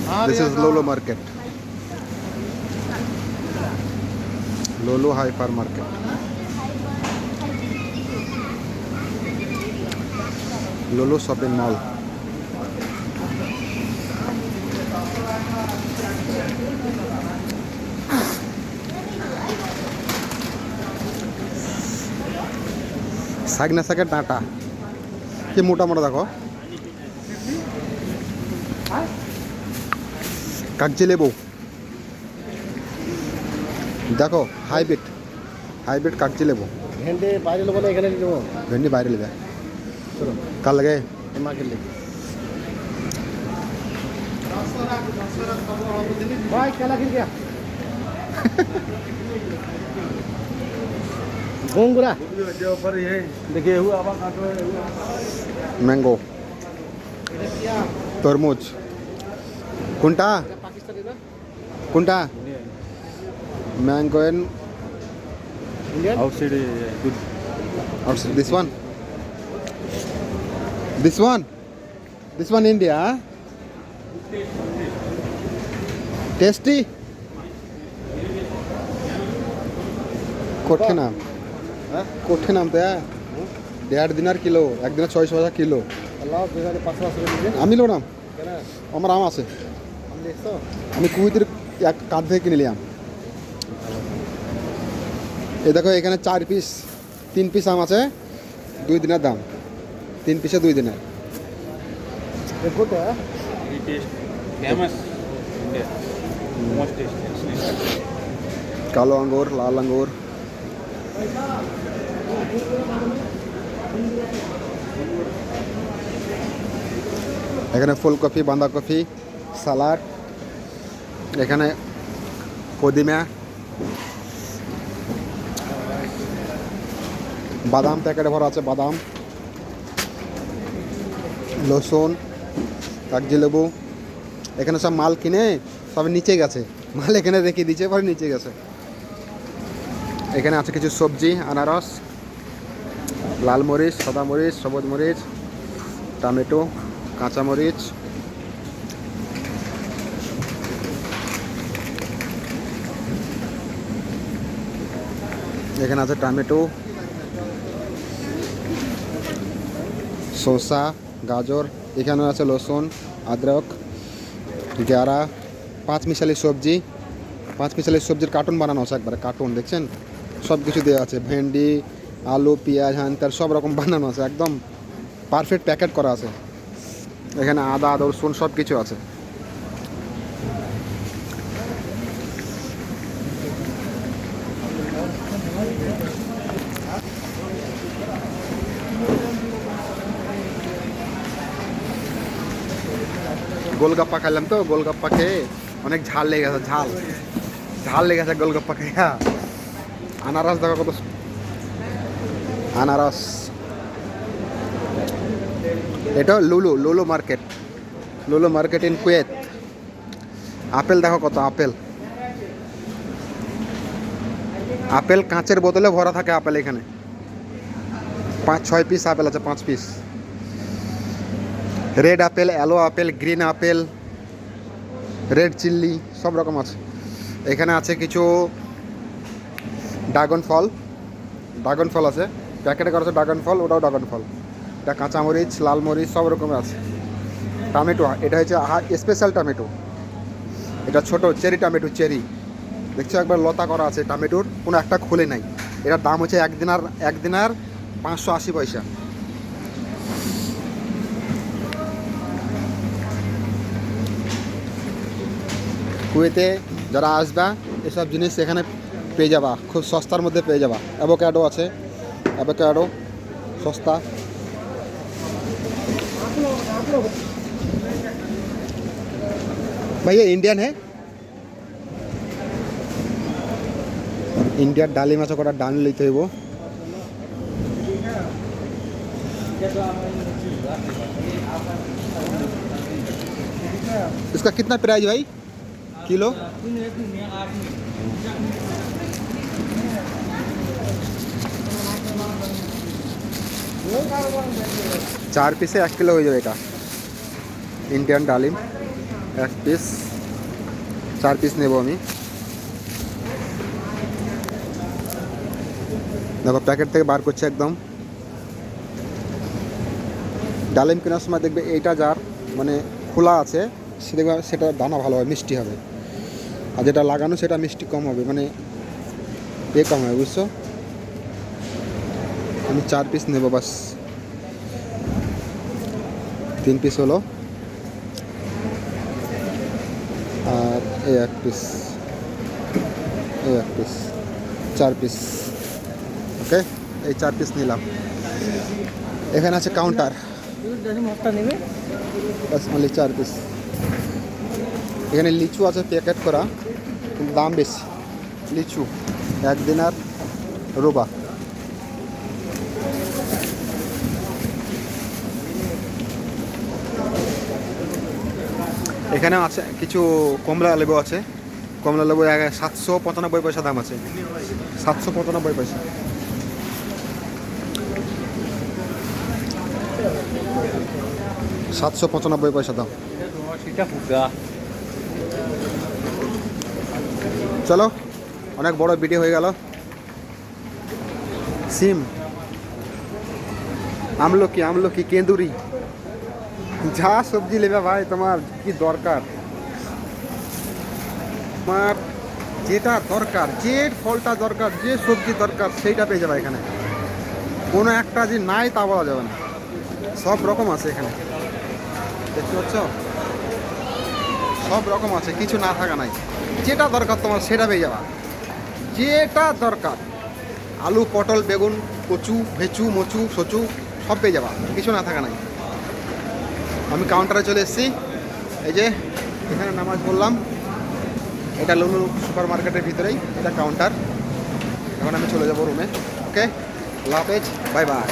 This is Lolo Market. Lolo Hypermarket. Lolo Shopping Mall. শাক না শাকের ডাঁটা কি মোটা মোটা দেখো। কাগজি লেবু দেখো, হাইব্রিড কাগজি লেবু। ভেন্ডি বাইরে নেবো না এখানে নেবো? ভেন্ডি বাইরে নেবে, চলো কার লাগে মাকে লেগে भाई क्या लग गया गोंगुरा देखिए हुआ अब काटो ম্যাঙ্গো, তরমুজ। কোনটা पाकिस्तानी ना কোনটা? Mango and Indian Outside good. this one, this one India. Tasty কোঠে নাম, কোঠে নাম তো 1.5 দিনার কিলো, একদিনে 600 টাকা কিলো। अल्लाह बेचारे 500 रुपए আমি লোনাম, क्या ना আমার আম আছে, हम 100 আমি কুইতের এক কাঁধ থেকে কিনে নিলাম। এই দেখো এখানে 4 পিস 3 পিস আম আছে, 2 দিনের দাম, 3 পিসে 2 দিনের। ये गुड है Very taste. Famous. India. Most tasty. কালো আঙ্গুর, লাল আঙ্গুর। এখানে ফুলকপি, বাঁধাকপি, সালাড, এখানে পুদিনা, বাদাম প্যাকেটে ভরা আছে, বাদাম, লসুন, কাগজি লেবু। এখানে সব মাল কিনে সব নিচে গেছে, মাল এখানে রেখে দিয়েছে, পরে নিচে গেছে। এখানে আছে কিছু সবজি, আনারস, লাল মরিচ, সাদা মরিচ, সবুজ মরিচ, টমেটো, কাঁচা মরিচ। এখানে আছে টমেটো, শসা, গাজর। এখানে আছে লসুন, আদরক, গারা, 5 মিশালি সবজি। 5 মিশালি সবজির কার্টুন বানানো আছে, একবারে কার্টুন দেখছেন, সব কিছু দেওয়া আছে, ভেন্ডি, আলু, পেঁয়াজ, হানতার সব রকম বানানো আছে, একদম পারফেক্ট প্যাকেট করা আছে। এখানে আদা, রসুন সব কিছু আছে। গোলগাপ্পা খাইলাম তো, গোলগাপ্পা খেয়ে অনেক ঝাল লেগে গেছে, ঝাল লেগে গেছে গোলগাপ্পা খেয়ে। আনারস দেখো কত, আনারস। এটা লুলু মার্কেট ইন কুয়েত। আপেল দেখো কত, আপেল কাঁচের বোতলে ভরা থাকে আপেল। এখানে 5-6 পিস আপেল আছে, 5 piece. Red apple, aloe apple, green apple, red chilli সব রকম আছে। এখানে আছে কিছু ড্রাগন ফল আছে, প্যাকেটে করা আছে ড্রাগন ফল, ওটাও ড্রাগন ফল। এটা কাঁচামরিচ, লাল মরিচ সব রকমের আছে। টমেটো, এটা হচ্ছে স্পেশাল টমেটো, এটা ছোট চেরি টমেটো, চেরি দেখছো একবার লতা করা আছে টমেটোর, কোনো একটা খুলে নাই। এটার দাম হচ্ছে এক দিনার 580 পয়সা। কুয়েতে যারা আসবা এসব জিনিস এখানে পেয়ে যাবা, খুব সস্তার মধ্যে পেয়ে যাবা। অ্যাভোকাডো আছে, অ্যাভোকাডো সস্তা। ভাইয়া ইন্ডিয়ান হ্যাঁ, ইন্ডিয়ার ডালিম আছে, কটা ডাল লইতে হইব। इसका कितना प्राइस भाई किलो? 4 পিসে 1 কিলো হয়ে যাবে। এটা ইন্ডিয়ান ডালিম। এক পিস, 4 পিস নেব আমি। দেখো প্যাকেট থেকে বার করছে একদম। ডালিম কেনার সময় দেখবে এইটা যার মানে খোলা আছে সে দেখবে সেটা দানা ভালো হবে, মিষ্টি হবে। আর যেটা লাগানো সেটা মিষ্টি কম হবে, মানে কম হবে, বুঝছো? আমি 4 পিস নেব বাস। 3 পিস হলো, আর এই 1 পিস, এই 1 পিস, 4 পিস। ওকে, এই 4 পিস নিলাম। এখানে আছে কাউন্টার, বাস অনলি 4 পিস। এখানে লিচু আছে প্যাকেট করা, কিন্তু দাম বেশি। লিচু 1 দিনার রোবা। এখানেও আছে কিছু কমলা লেবু আছে। কমলা লেবু 795 পয়সা দাম আছে, 795 পয়সা। পয়সা দাম। চলো, অনেক বড় ভিডিও হয়ে গেল। সিম, আমলকি, কেঁদুরি, যা সবজি নেবে ভাই তোমার কি দরকার, তোমার যেটা দরকার, যে ফলটা দরকার, যে সবজি দরকার সেইটা পেয়ে যাবে এখানে। কোনো একটা যে নাই তা বলা যাবে না, সব রকম আছে এখানে। দেখতে পাচ্ছ, সব রকম আছে, কিছু না থাকা নাই। যেটা দরকার তোমার সেটা পেয়ে যাবা, যেটা দরকার। আলু, পটল, বেগুন, কচু, ভেচু, মচু, সচু সব পেয়ে যাবা, কিছু না থাকা নাই। আমি কাউন্টারে চলে এসেছি, এই যে এখানে নামাজ পড়লাম। এটা লুলু সুপার মার্কেটের ভিতরেই এটা কাউন্টার। এখন আমি চলে যাবো রুমে। ওকে, আল্লাহ হাফেজ, বাই বাই।